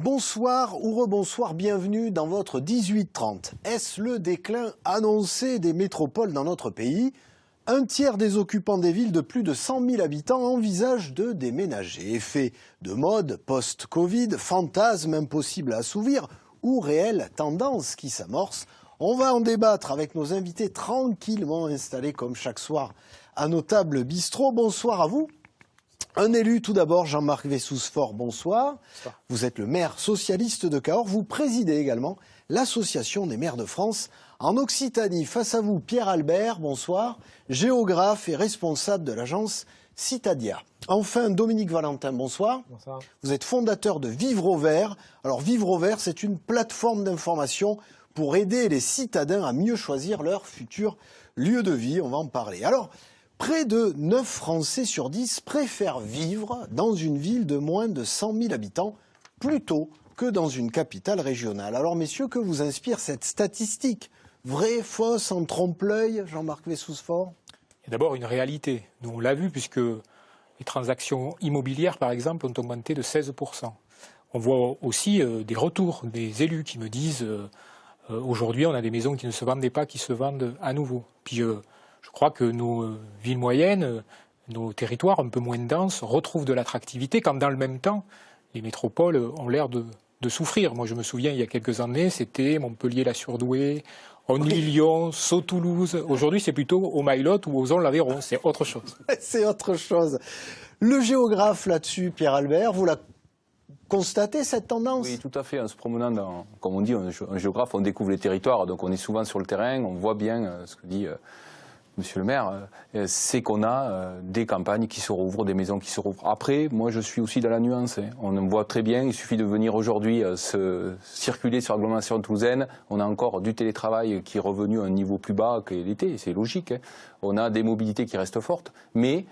Bonsoir ou rebonsoir, bienvenue dans votre 18h30. Est-ce le déclin annoncé des métropoles dans notre pays? Un tiers des occupants des villes de plus de 100 000 habitants envisagent de déménager. Effet de mode, post-Covid, fantasme impossible à assouvir ou réelle tendance qui s'amorce? On va en débattre avec nos invités tranquillement installés comme chaque soir à nos tables bistrot. Bonsoir à vous. Un élu tout d'abord, Jean-Marc Wessous-Fort, bonsoir. Bonsoir. Vous êtes le maire socialiste de Cahors. Vous présidez également l'Association des maires de France. En Occitanie, face à vous, Pierre Albert, bonsoir, géographe et responsable de l'agence Citadia. Enfin, Dominique Valentin, bonsoir. Bonsoir. Vous êtes fondateur de Vivre au Vert. Alors, Vivre au Vert, c'est une plateforme d'information pour aider les citadins à mieux choisir leur futur lieu de vie. On va en parler. Alors, près de 9 Français sur 10 préfèrent vivre dans une ville de moins de 100 000 habitants plutôt que dans une capitale régionale. Alors messieurs, que vous inspire cette statistique? Vraie, fausse, en trompe-l'œil, Jean-Marc Wessous-Fort? Il y a d'abord une réalité. Nous, on l'a vu puisque les transactions immobilières, par exemple, ont augmenté de 16%. On voit aussi des retours des élus qui me disent aujourd'hui, on a des maisons qui ne se vendaient pas, qui se vendent à nouveau. Puis je crois que nos villes moyennes, nos territoires un peu moins denses retrouvent de l'attractivité quand dans le même temps, les métropoles ont l'air de souffrir. Moi je me souviens il y a quelques années, c'était Montpellier-la-Surdouée, Only-Lyon, Sceaux-Toulouse. Aujourd'hui c'est plutôt au Maillot ou aux Ozon-l'Aveyron, c'est autre chose. C'est autre chose. Le géographe là-dessus, Pierre Albert, vous la constatez cette tendance? Oui, tout à fait. En se promenant dans, comme on dit, un géographe, on découvre les territoires, donc on est souvent sur le terrain, on voit bien ce que dit Monsieur le maire, c'est qu'on a des campagnes qui se rouvrent, des maisons qui se rouvrent. Après, moi je suis aussi dans la nuance. On me voit très bien, il suffit de venir aujourd'hui circuler sur l'agglomération toulousaine. On a encore du télétravail qui est revenu à un niveau plus bas que l'été, c'est logique. On a des mobilités qui restent fortes, mais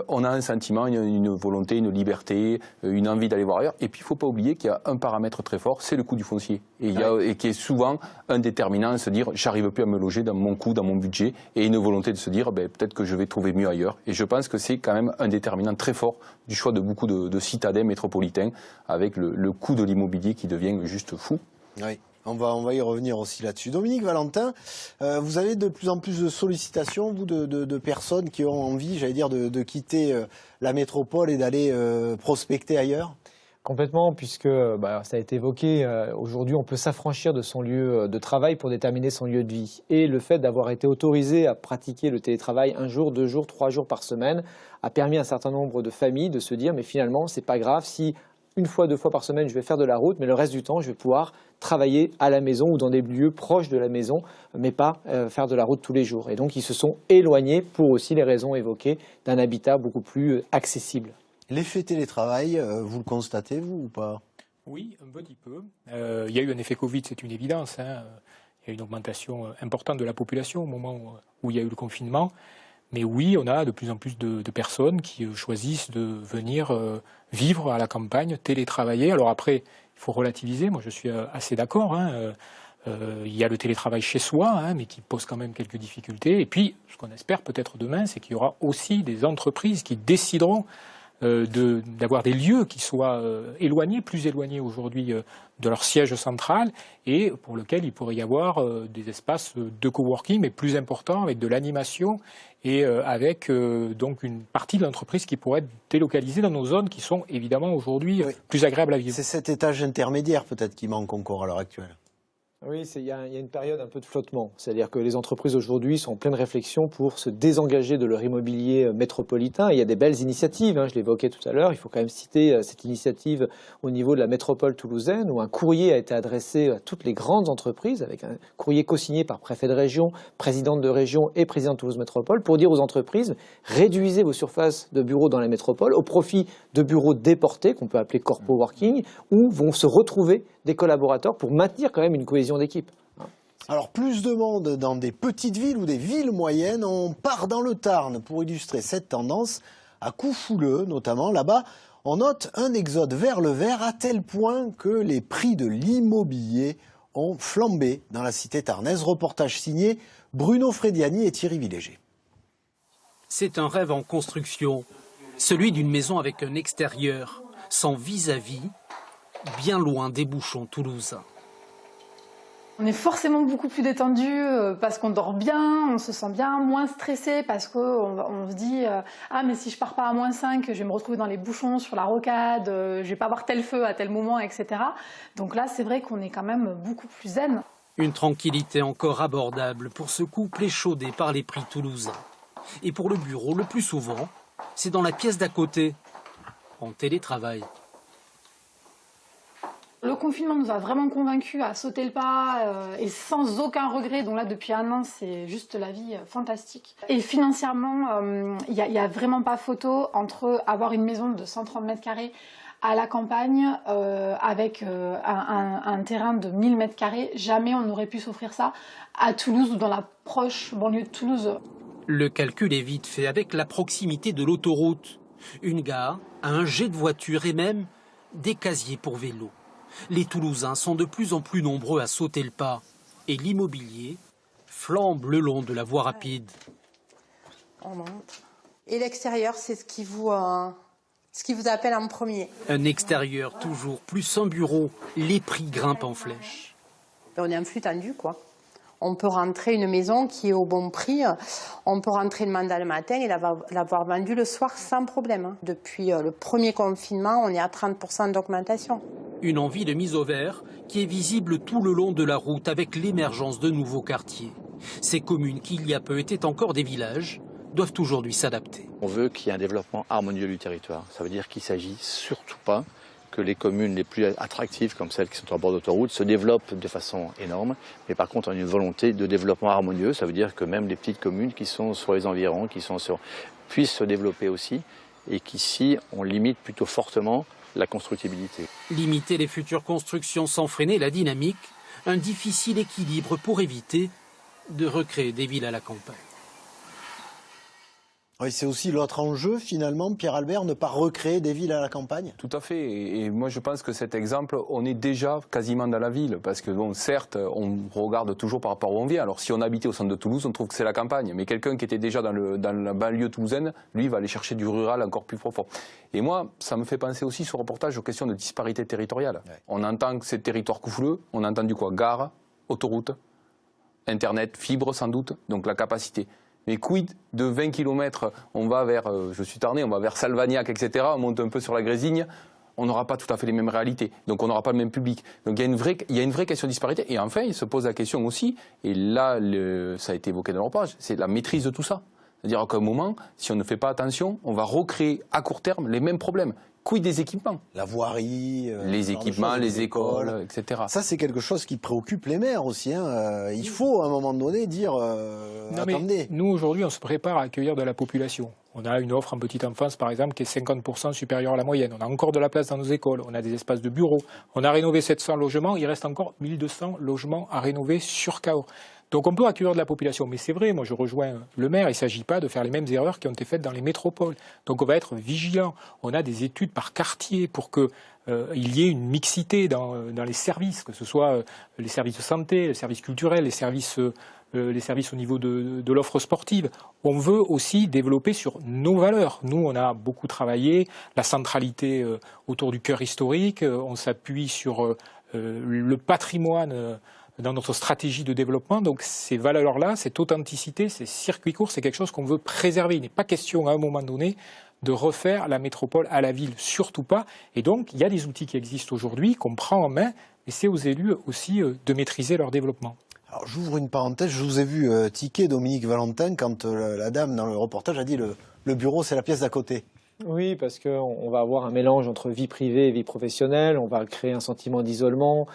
on a un sentiment, une volonté, une liberté, une envie d'aller voir ailleurs. Et puis il ne faut pas oublier qu'il y a un paramètre très fort, c'est le coût du foncier. Et qui est souvent un déterminant, se dire j'arrive plus à me loger dans mon coût, dans mon budget, et une volonté de se dire peut-être que je vais trouver mieux ailleurs. Et je pense que c'est quand même un déterminant très fort du choix de beaucoup de citadins métropolitains, avec le coût de l'immobilier qui devient juste fou. Oui. On va y revenir aussi là-dessus. Dominique Valentin, vous avez de plus en plus de sollicitations, vous, de personnes qui ont envie, j'allais dire, de quitter la métropole et d'aller prospecter ailleurs? Complètement, puisque ça a été évoqué, aujourd'hui on peut s'affranchir de son lieu de travail pour déterminer son lieu de vie. Et le fait d'avoir été autorisé à pratiquer le télétravail 1 jour, 2 jours, 3 jours par semaine a permis à un certain nombre de familles de se dire mais finalement c'est pas grave si 1 fois, 2 fois par semaine, je vais faire de la route, mais le reste du temps, je vais pouvoir travailler à la maison ou dans des lieux proches de la maison, mais pas faire de la route tous les jours. Et donc, ils se sont éloignés, pour aussi les raisons évoquées, d'un habitat beaucoup plus accessible. L'effet télétravail, vous le constatez, vous, ou pas? Oui, un petit peu. Il y a eu un effet Covid, c'est une évidence. Il y a eu une augmentation importante de la population au moment où il y a eu le confinement. Mais oui, on a de plus en plus de personnes qui choisissent de venir vivre à la campagne, télétravailler. Alors après, il faut relativiser, moi je suis assez d'accord. Il y a le télétravail chez soi, mais qui pose quand même quelques difficultés. Et puis, ce qu'on espère peut-être demain, c'est qu'il y aura aussi des entreprises qui décideront d'avoir des lieux qui soient éloignés, plus éloignés aujourd'hui de leur siège central, et pour lequel il pourrait y avoir des espaces de coworking, mais plus importants, avec de l'animation et avec donc une partie de l'entreprise qui pourrait être délocalisée dans nos zones qui sont évidemment aujourd'hui plus agréables à vivre. C'est cet étage intermédiaire peut-être qui manque encore à l'heure actuelle. Oui, il y a une période un peu de flottement. C'est-à-dire que les entreprises aujourd'hui sont en pleine réflexion pour se désengager de leur immobilier métropolitain. Et il y a des belles initiatives, je l'évoquais tout à l'heure. Il faut quand même citer cette initiative au niveau de la métropole toulousaine où un courrier a été adressé à toutes les grandes entreprises, avec un courrier co-signé par préfet de région, présidente de région et président de Toulouse Métropole, pour dire aux entreprises, réduisez vos surfaces de bureaux dans la métropole au profit de bureaux déportés, qu'on peut appeler corpo working, où vont se retrouver des collaborateurs pour maintenir quand même une cohésion d'équipe. Alors plus de monde dans des petites villes ou des villes moyennes, on part dans le Tarn pour illustrer cette tendance, à Coufouleux notamment. Là-bas, on note un exode vers le vert à tel point que les prix de l'immobilier ont flambé dans la cité tarnaise. Reportage signé Bruno Frediani et Thierry Villéger. C'est un rêve en construction, celui d'une maison avec un extérieur, sans vis-à-vis bien loin des bouchons toulousains. On est forcément beaucoup plus détendu parce qu'on dort bien, on se sent bien, moins stressé parce qu'on se dit ah mais si je pars pas à -5, je vais me retrouver dans les bouchons sur la rocade, je vais pas avoir tel feu à tel moment, etc. Donc là c'est vrai qu'on est quand même beaucoup plus zen. Une tranquillité encore abordable pour ce couple échaudé par les prix toulousains. Et pour le bureau, le plus souvent, c'est dans la pièce d'à côté, en télétravail. Le confinement nous a vraiment convaincus à sauter le pas et sans aucun regret. Donc là, depuis 1 an, c'est juste la vie fantastique. Et financièrement, il n'y a vraiment pas photo entre avoir une maison de 130 mètres carrés à la campagne avec un terrain de 1000 mètres carrés. Jamais on n'aurait pu s'offrir ça à Toulouse ou dans la proche banlieue de Toulouse. Le calcul est vite fait avec la proximité de l'autoroute. Une gare, un jet de voiture et même des casiers pour vélo. Les Toulousains sont de plus en plus nombreux à sauter le pas et l'immobilier flambe le long de la voie rapide. On monte. Et l'extérieur, c'est ce qui vous appelle en premier. Un extérieur toujours plus un bureau, les prix grimpent en flèche. On est en flux tendu, quoi. On peut rentrer une maison qui est au bon prix, on peut rentrer le mandat le matin et l'avoir vendu le soir sans problème. Depuis le premier confinement, on est à 30% d'augmentation. Une envie de mise au vert qui est visible tout le long de la route avec l'émergence de nouveaux quartiers. Ces communes qui, il y a peu, étaient encore des villages, doivent aujourd'hui s'adapter. On veut qu'il y ait un développement harmonieux du territoire. Ça veut dire qu'il ne s'agit surtout pas que les communes les plus attractives, comme celles qui sont en bord d'autoroute, se développent de façon énorme. Mais par contre, on a une volonté de développement harmonieux. Ça veut dire que même les petites communes qui sont sur les environs, puissent se développer aussi. Et qu'ici, on limite plutôt fortement la constructibilité. Limiter les futures constructions sans freiner la dynamique, un difficile équilibre pour éviter de recréer des villes à la campagne. Oui, c'est aussi l'autre enjeu, finalement, Pierre-Albert, ne pas recréer des villes à la campagne. Tout à fait. Et moi, je pense que cet exemple, on est déjà quasiment dans la ville. Parce que, bon, certes, on regarde toujours par rapport où on vient. Alors, si on habitait au centre de Toulouse, on trouve que c'est la campagne. Mais quelqu'un qui était déjà dans la banlieue toulousaine, lui, va aller chercher du rural encore plus profond. Et moi, ça me fait penser aussi, ce reportage, aux questions de disparité territoriale. Ouais. On entend que c'est territoire couffleux. On a entendu quoi? Gare, autoroute, Internet, fibre, sans doute. Donc, la capacité. Mais quid de 20 km, on va vers, je suis Tarnais, on va vers Salvagnac, etc., on monte un peu sur la Grésigne, on n'aura pas tout à fait les mêmes réalités, donc on n'aura pas le même public. Donc il y a une vraie question de disparité. Et enfin, il se pose la question aussi, et là, ça a été évoqué dans le reportage, c'est la maîtrise de tout ça. C'est-à-dire qu'à un moment, si on ne fait pas attention, on va recréer à court terme les mêmes problèmes. Quid des équipements? La voirie, les équipements, les écoles, etc. Ça, c'est quelque chose qui préoccupe les maires aussi. Hein. Il faut, à un moment donné, dire attendez. Nous, aujourd'hui, on se prépare à accueillir de la population. On a une offre en petite enfance, par exemple, qui est 50% supérieure à la moyenne. On a encore de la place dans nos écoles, on a des espaces de bureaux. On a rénové 700 logements, il reste encore 1200 logements à rénover sur Cahors. Donc on peut accueillir de la population, mais c'est vrai, moi je rejoins le maire, il ne s'agit pas de faire les mêmes erreurs qui ont été faites dans les métropoles. Donc on va être vigilant. On a des études par quartier pour qu'il y ait une mixité dans les services, que ce soit les services de santé, les services culturels, les services au niveau de l'offre sportive. On veut aussi développer sur nos valeurs. Nous, on a beaucoup travaillé la centralité autour du cœur historique, on s'appuie sur le patrimoine dans notre stratégie de développement. Donc ces valeurs-là, cette authenticité, ces circuits courts, c'est quelque chose qu'on veut préserver. Il n'est pas question à un moment donné de refaire la métropole à la ville, surtout pas. Et donc il y a des outils qui existent aujourd'hui, qu'on prend en main, et c'est aux élus aussi de maîtriser leur développement. Alors j'ouvre une parenthèse, je vous ai vu tiquer Dominique Valentin quand la dame dans le reportage a dit le bureau c'est la pièce d'à côté. Oui, parce qu'on va avoir un mélange entre vie privée et vie professionnelle, on va créer un sentiment d'isolement.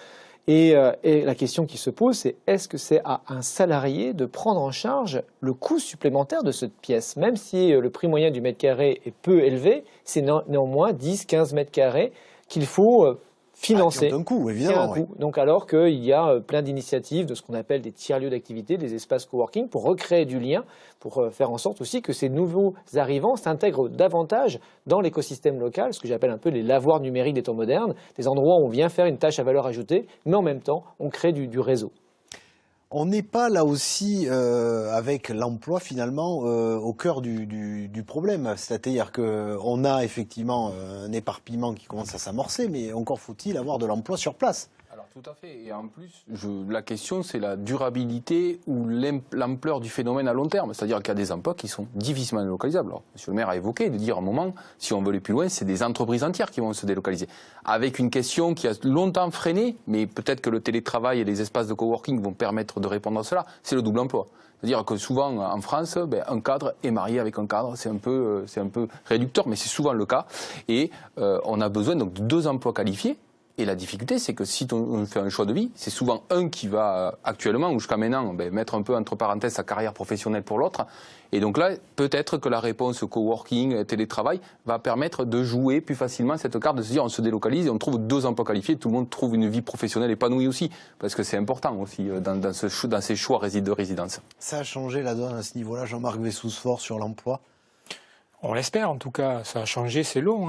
Et la question qui se pose, c'est est-ce que c'est à un salarié de prendre en charge le coût supplémentaire de cette pièce? Même si le prix moyen du mètre carré est peu élevé, c'est néanmoins 10-15 mètres carrés qu'il faut financer. Qui ont un coût, évidemment. Oui. Donc alors qu'il y a plein d'initiatives de ce qu'on appelle des tiers-lieux d'activité, des espaces coworking, pour recréer du lien, pour faire en sorte aussi que ces nouveaux arrivants s'intègrent davantage dans l'écosystème local, ce que j'appelle un peu les lavoirs numériques des temps modernes, des endroits où on vient faire une tâche à valeur ajoutée, mais en même temps, on crée du réseau. On n'est pas là aussi avec l'emploi finalement au cœur du problème. C'est-à-dire qu'on a effectivement un éparpillement qui commence à s'amorcer, mais encore faut-il avoir de l'emploi sur place. Alors tout à fait. Et en plus, la question, c'est la durabilité ou l'ampleur du phénomène à long terme. C'est-à-dire qu'il y a des emplois qui sont difficilement délocalisables. Alors, monsieur le maire a évoqué de dire à un moment, si on veut aller plus loin, c'est des entreprises entières qui vont se délocaliser. Avec une question qui a longtemps freiné, mais peut-être que le télétravail et les espaces de coworking vont permettre de répondre à cela, c'est le double emploi. C'est-à-dire que souvent en France, un cadre est marié avec un cadre, c'est un peu réducteur, mais c'est souvent le cas. Et on a besoin donc de 2 emplois qualifiés. Et la difficulté, c'est que si on fait un choix de vie, c'est souvent un qui va actuellement, ou jusqu'à maintenant, mettre un peu entre parenthèses sa carrière professionnelle pour l'autre. Et donc là, peut-être que la réponse coworking, télétravail, va permettre de jouer plus facilement cette carte, de se dire on se délocalise et on trouve 2 emplois qualifiés, tout le monde trouve une vie professionnelle épanouie aussi, parce que c'est important aussi dans ces choix de résidence. Ça a changé la donne à ce niveau-là, Jean-Marc Wessous-Fort, sur l'emploi? On l'espère en tout cas, ça a changé, c'est long,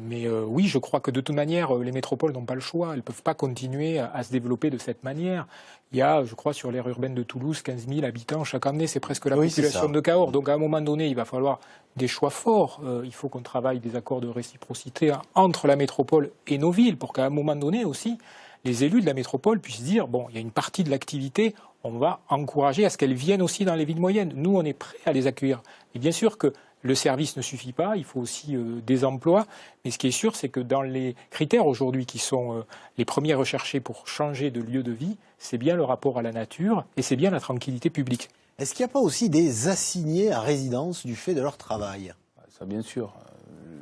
mais oui, je crois que de toute manière, les métropoles n'ont pas le choix, elles ne peuvent pas continuer à se développer de cette manière. Il y a, je crois, sur l'aire urbaine de Toulouse, 15 000 habitants chaque année, c'est presque la population de Cahors. Donc à un moment donné, il va falloir des choix forts, il faut qu'on travaille des accords de réciprocité entre la métropole et nos villes, pour qu'à un moment donné aussi, les élus de la métropole puissent dire, bon, il y a une partie de l'activité, on va encourager à ce qu'elles viennent aussi dans les villes moyennes. Nous, on est prêts à les accueillir. Et bien sûr que le service ne suffit pas, il faut aussi des emplois. Mais ce qui est sûr, c'est que dans les critères aujourd'hui qui sont les premiers recherchés pour changer de lieu de vie, c'est bien le rapport à la nature et c'est bien la tranquillité publique. Est-ce qu'il n'y a pas aussi des assignés à résidence du fait de leur travail? Ça, bien sûr.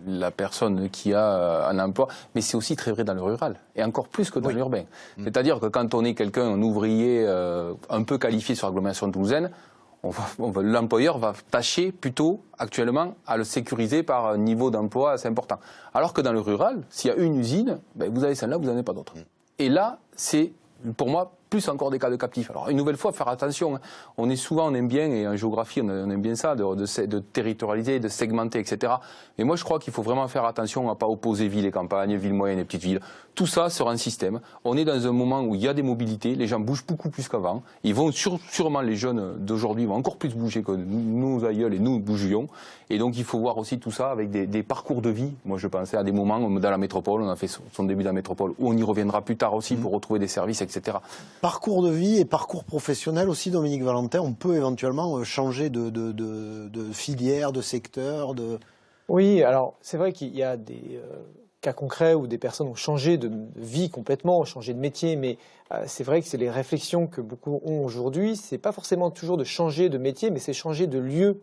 La personne qui a un emploi, mais c'est aussi très vrai dans le rural, et encore plus que dans l'urbain. C'est-à-dire que quand on est quelqu'un, un ouvrier un peu qualifié sur l'agglomération toulousaine, l'employeur va tâcher plutôt actuellement à le sécuriser par un niveau d'emploi assez important. Alors que dans le rural, s'il y a une usine, vous avez celle-là, vous n'en avez pas d'autre. Et là, c'est pour moi plus encore des cas de captifs. Alors une nouvelle fois, faire attention. On aime bien, et en géographie, on aime bien ça, de territorialiser, de segmenter, etc. Mais moi, je crois qu'il faut vraiment faire attention à ne pas opposer villes et campagnes, villes moyennes et petites villes. Tout ça sera un système. On est dans un moment où il y a des mobilités, les gens bougent beaucoup plus qu'avant. Ils vont sûrement, les jeunes d'aujourd'hui vont encore plus bouger que nos aïeuls et nous bougions. Et donc il faut voir aussi tout ça avec des parcours de vie. Moi, je pensais à des moments dans la métropole, on a fait son début dans la métropole, où on y reviendra plus tard aussi pour retrouver des services, etc. Parcours de vie et parcours professionnel aussi, Dominique Valentin, on peut éventuellement changer de filière, de secteur, Oui, alors c'est vrai qu'il y a des cas concrets où des personnes ont changé de vie complètement, ont changé de métier, mais c'est vrai que c'est les réflexions que beaucoup ont aujourd'hui. C'est pas forcément toujours de changer de métier, mais c'est changer de lieu.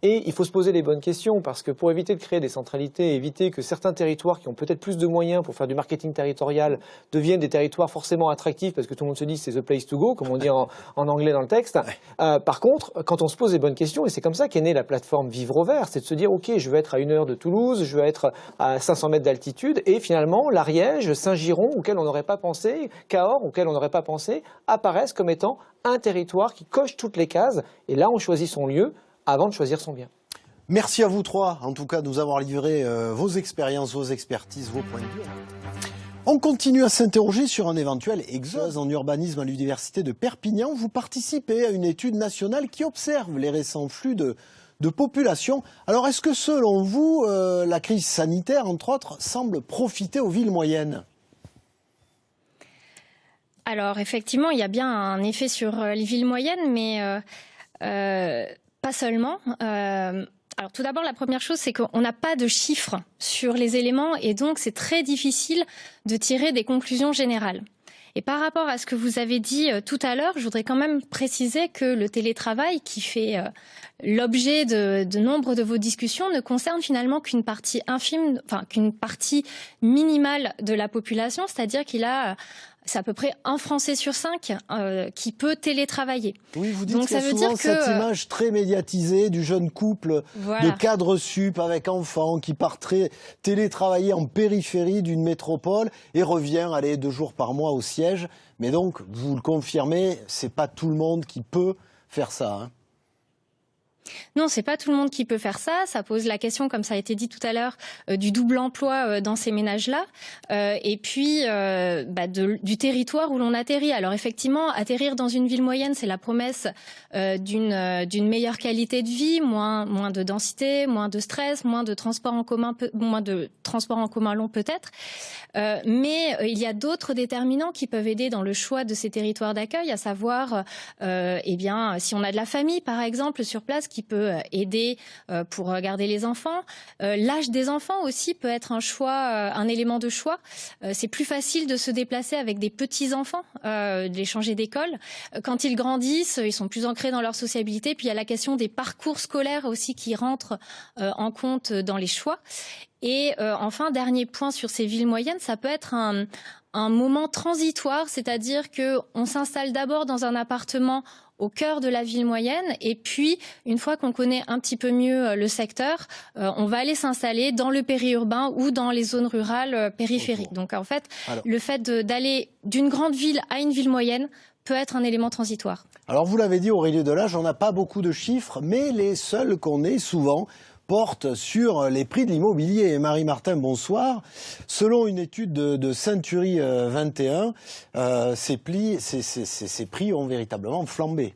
Et il faut se poser les bonnes questions, parce que pour éviter de créer des centralités, éviter que certains territoires qui ont peut-être plus de moyens pour faire du marketing territorial deviennent des territoires forcément attractifs, parce que tout le monde se dit c'est the place to go, comme on dit en anglais dans le texte. Par contre, quand on se pose les bonnes questions, et c'est comme ça qu'est née la plateforme Vivre au Vert, c'est de se dire ok, je veux être à 1 heure de Toulouse, je veux être à 500 mètres d'altitude, et finalement l'Ariège, Saint-Giron, auquel on n'aurait pas pensé, Cahors, auquel on n'aurait pas pensé, apparaissent comme étant un territoire qui coche toutes les cases. Et là, on choisit son lieu avant de choisir son bien. Merci à vous 3, en tout cas, de nous avoir livré vos expériences, vos expertises, vos points de vue. On continue à s'interroger sur un éventuel exode en urbanisme à l'Université de Perpignan. Vous participez à une étude nationale qui observe les récents flux de population. Alors, est-ce que selon vous, la crise sanitaire, entre autres, semble profiter aux villes moyennes ? Alors effectivement, il y a bien un effet sur les villes moyennes, mais pas seulement. Alors tout d'abord, la première chose, c'est qu'on n'a pas de chiffres sur les éléments et donc c'est très difficile de tirer des conclusions générales. Et par rapport à ce que vous avez dit tout à l'heure, je voudrais quand même préciser que le télétravail, qui fait l'objet de nombre de vos discussions, ne concerne finalement qu'une partie infime, enfin qu'une partie minimale de la population, c'est-à-dire c'est à peu près un Français sur 5 qui peut télétravailler. Oui, vous dites qu'il y a souvent cette image très médiatisée du jeune couple de cadre sup avec enfants qui part télétravailler en périphérie d'une métropole et revient 2 jours par mois au siège. Mais donc, vous le confirmez, c'est pas tout le monde qui peut faire ça, hein. Non, c'est pas tout le monde qui peut faire ça. Ça pose la question, comme ça a été dit tout à l'heure, du double emploi dans ces ménages-là, et puis du territoire où l'on atterrit. Alors effectivement, atterrir dans une ville moyenne, c'est la promesse d'une meilleure qualité de vie, moins de densité, moins de stress, moins de transport en commun long peut-être. Mais il y a d'autres déterminants qui peuvent aider dans le choix de ces territoires d'accueil, à savoir, si on a de la famille, par exemple, sur place, qui peut aider pour garder les enfants. L'âge des enfants aussi peut être un élément de choix. C'est plus facile de se déplacer avec des petits-enfants, de les changer d'école. Quand ils grandissent, ils sont plus ancrés dans leur sociabilité. Puis il y a la question des parcours scolaires aussi qui rentrent en compte dans les choix. Et enfin, dernier point sur ces villes moyennes, ça peut être un moment transitoire, c'est-à-dire qu'on s'installe d'abord dans un appartement au cœur de la ville moyenne, et puis, une fois qu'on connaît un petit peu mieux le secteur, on va aller s'installer dans le périurbain ou dans les zones rurales périphériques. Donc en fait, le fait d'aller d'une grande ville à une ville moyenne peut être un élément transitoire. Alors vous l'avez dit, Aurélie Delage, on n'a pas beaucoup de chiffres, mais les seuls qu'on ait souvent porte sur les prix de l'immobilier. Marie-Martin, bonsoir. Selon une étude de Century 21, ces prix ont véritablement flambé.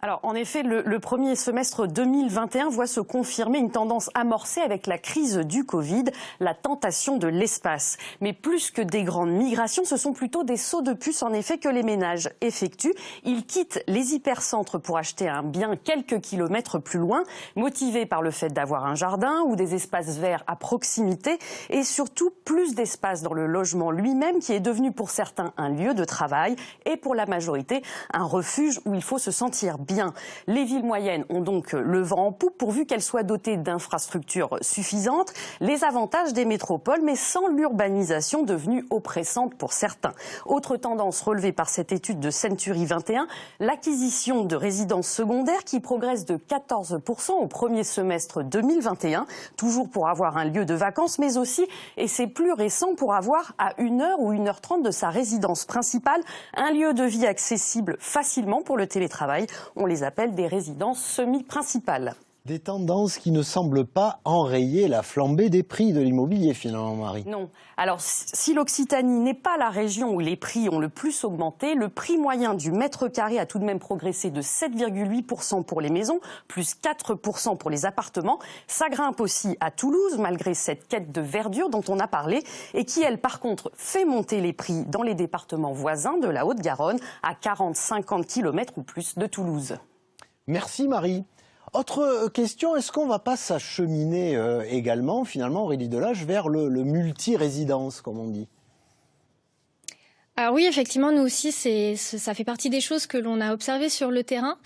Alors, en effet, le premier semestre 2021 voit se confirmer une tendance amorcée avec la crise du Covid, la tentation de l'espace. Mais plus que des grandes migrations, ce sont plutôt des sauts de puce, en effet, que les ménages effectuent. Ils quittent les hypercentres pour acheter un bien quelques kilomètres plus loin, motivés par le fait d'avoir un jardin ou des espaces verts à proximité, et surtout plus d'espace dans le logement lui-même, qui est devenu pour certains un lieu de travail et pour la majorité un refuge où il faut se sentir bien. Les villes moyennes ont donc le vent en poupe pourvu qu'elles soient dotées d'infrastructures suffisantes, les avantages des métropoles, mais sans l'urbanisation devenue oppressante pour certains. Autre tendance relevée par cette étude de Century 21, l'acquisition de résidences secondaires qui progresse de 14% au premier semestre 2021, toujours pour avoir un lieu de vacances, mais aussi, et c'est plus récent, pour avoir à 1h ou 1h30 de sa résidence principale un lieu de vie accessible facilement pour le télétravail. On les appelle des résidences semi-principales. Des tendances qui ne semblent pas enrayer la flambée des prix de l'immobilier, finalement, Marie. Non. Alors, si l'Occitanie n'est pas la région où les prix ont le plus augmenté, le prix moyen du mètre carré a tout de même progressé de 7,8% pour les maisons, plus 4% pour les appartements. Ça grimpe aussi à Toulouse, malgré cette quête de verdure dont on a parlé, et qui, elle, par contre, fait monter les prix dans les départements voisins de la Haute-Garonne, à 40-50 km ou plus de Toulouse. Merci, Marie. Autre question, est-ce qu'on ne va pas s'acheminer également, finalement, Aurélie Delage, vers le multi-résidence, comme on dit ? Alors oui, effectivement, nous aussi, ça fait partie des choses que l'on a observées sur le terrain.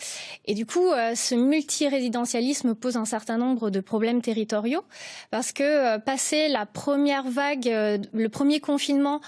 Et du coup, ce multirésidentialisme pose un certain nombre de problèmes territoriaux parce que passé la première vague, le premier confinement,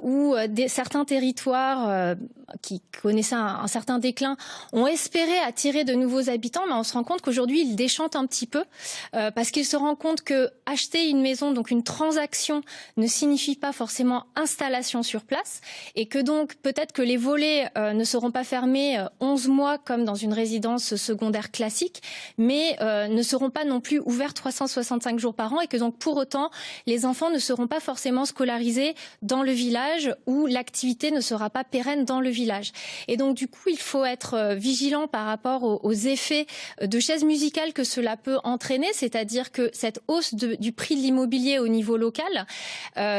où certains territoires qui connaissaient un certain déclin ont espéré attirer de nouveaux habitants, mais on se rend compte qu'aujourd'hui, ils déchantent un petit peu parce qu'ils se rendent compte que acheter une maison, donc une transaction, ne signifie pas forcément installation sur place. Et que donc peut-être que les volets ne seront pas fermés 11 mois comme dans une résidence secondaire classique, mais ne seront pas non plus ouverts 365 jours par an et que donc pour autant les enfants ne seront pas forcément scolarisés dans le village ou l'activité ne sera pas pérenne dans le village. Et donc du coup il faut être vigilant par rapport aux effets de chaises musicales que cela peut entraîner, c'est-à-dire que cette hausse du prix de l'immobilier au niveau local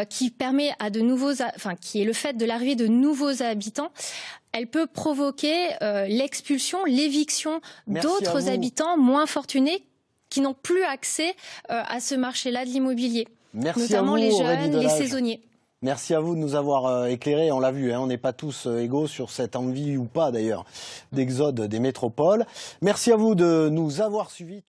qui permet à qui est le fait de l'arrivée de nouveaux habitants, elle peut provoquer l'expulsion, l'éviction d'autres habitants moins fortunés qui n'ont plus accès à ce marché-là de l'immobilier, notamment les jeunes, les saisonniers. Merci à vous de nous avoir éclairés, on l'a vu, on n'est pas tous égaux sur cette envie ou pas d'ailleurs d'exode des métropoles. Merci à vous de nous avoir suivis.